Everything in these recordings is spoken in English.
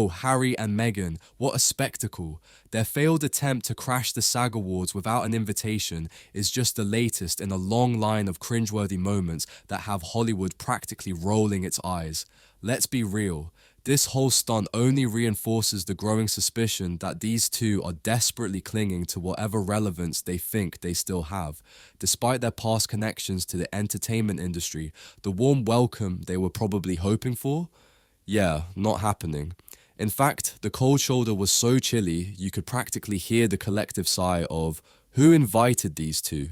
Oh, Harry and Meghan, what a spectacle. Their failed attempt to crash the SAG Awards without an invitation is just the latest in a long line of cringeworthy moments that have Hollywood practically rolling its eyes. Let's be real. This whole stunt only reinforces the growing suspicion that these two are desperately clinging to whatever relevance they think they still have. Despite their past connections to the entertainment industry, the warm welcome they were probably hoping for? Yeah, not happening. In fact, the cold shoulder was so chilly you could practically hear the collective sigh of, who invited these two?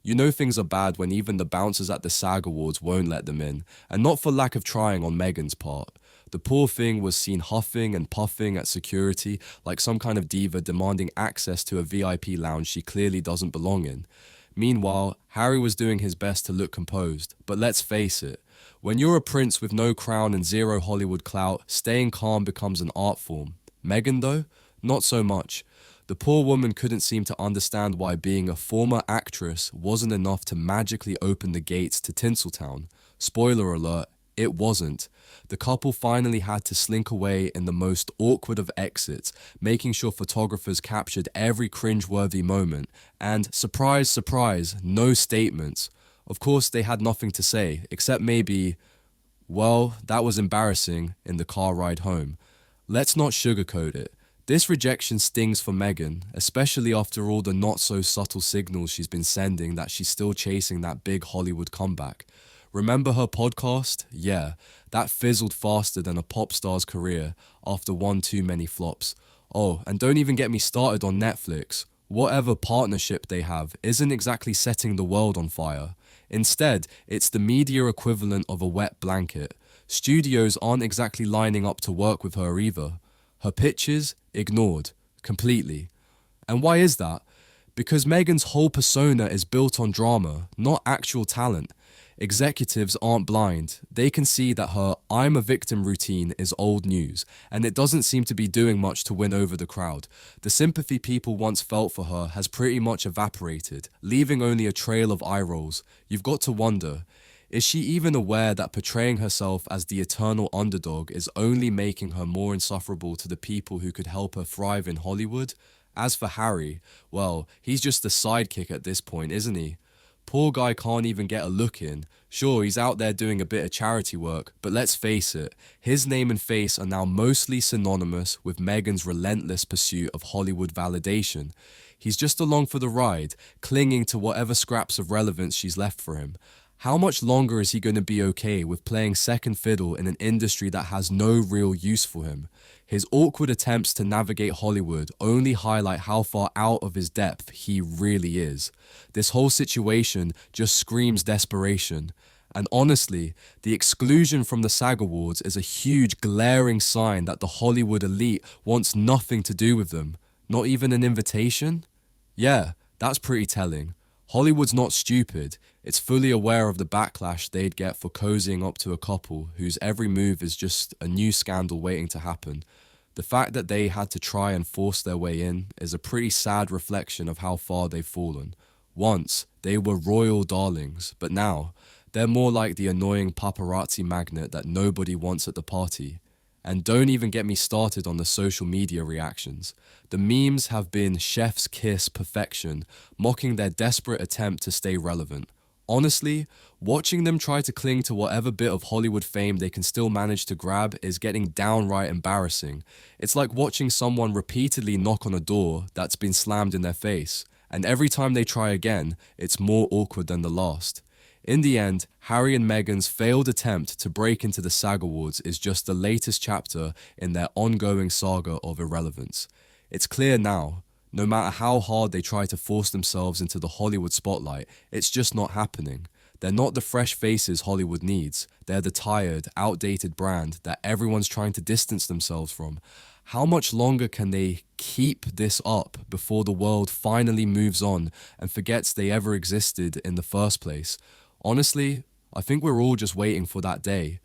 You know things are bad when even the bouncers at the SAG Awards won't let them in, and not for lack of trying on Meghan's part. The poor thing was seen huffing and puffing at security like some kind of diva demanding access to a VIP lounge she clearly doesn't belong in. Meanwhile, Harry was doing his best to look composed, but let's face it, when you're a prince with no crown and zero Hollywood clout, staying calm becomes an art form. Meghan though? Not so much. The poor woman couldn't seem to understand why being a former actress wasn't enough to magically open the gates to Tinseltown. Spoiler alert, it wasn't. The couple finally had to slink away in the most awkward of exits, making sure photographers captured every cringe-worthy moment. And, surprise, surprise, no statements. Of course, they had nothing to say, except maybe, well, that was embarrassing in the car ride home. Let's not sugarcoat it. This rejection stings for Meghan, especially after all the not-so-subtle signals she's been sending that she's still chasing that big Hollywood comeback. Remember her podcast? Yeah, that fizzled faster than a pop star's career after one too many flops. Oh, and don't even get me started on Netflix. Whatever partnership they have isn't exactly setting the world on fire. Instead, it's the media equivalent of a wet blanket. Studios aren't exactly lining up to work with her either. Her pitches, ignored. Completely. And why is that? Because Meghan's whole persona is built on drama, not actual talent. Executives aren't blind. They can see that her "I'm a victim" routine is old news, and it doesn't seem to be doing much to win over the crowd. The sympathy people once felt for her has pretty much evaporated, leaving only a trail of eye rolls. You've got to wonder, is she even aware that portraying herself as the eternal underdog is only making her more insufferable to the people who could help her thrive in Hollywood? As for Harry, well, he's just a sidekick at this point, isn't he? Poor guy can't even get a look in. Sure, he's out there doing a bit of charity work, but let's face it, his name and face are now mostly synonymous with Meghan's relentless pursuit of Hollywood validation. He's just along for the ride, clinging to whatever scraps of relevance she's left for him. How much longer is he going to be okay with playing second fiddle in an industry that has no real use for him? His awkward attempts to navigate Hollywood only highlight how far out of his depth he really is. This whole situation just screams desperation. And honestly, the exclusion from the SAG Awards is a huge glaring sign that the Hollywood elite wants nothing to do with them. Not even an invitation? Yeah, that's pretty telling. Hollywood's not stupid. It's fully aware of the backlash they'd get for cozying up to a couple whose every move is just a new scandal waiting to happen. The fact that they had to try and force their way in is a pretty sad reflection of how far they've fallen. Once, they were royal darlings, but now, they're more like the annoying paparazzi magnet that nobody wants at the party. And don't even get me started on the social media reactions. The memes have been chef's kiss perfection, mocking their desperate attempt to stay relevant. Honestly, watching them try to cling to whatever bit of Hollywood fame they can still manage to grab is getting downright embarrassing. It's like watching someone repeatedly knock on a door that's been slammed in their face, and every time they try again, it's more awkward than the last. In the end, Harry and Meghan's failed attempt to break into the SAG Awards is just the latest chapter in their ongoing saga of irrelevance. It's clear now, no matter how hard they try to force themselves into the Hollywood spotlight, it's just not happening. They're not the fresh faces Hollywood needs. They're the tired, outdated brand that everyone's trying to distance themselves from. How much longer can they keep this up before the world finally moves on and forgets they ever existed in the first place? Honestly, I think we're all just waiting for that day.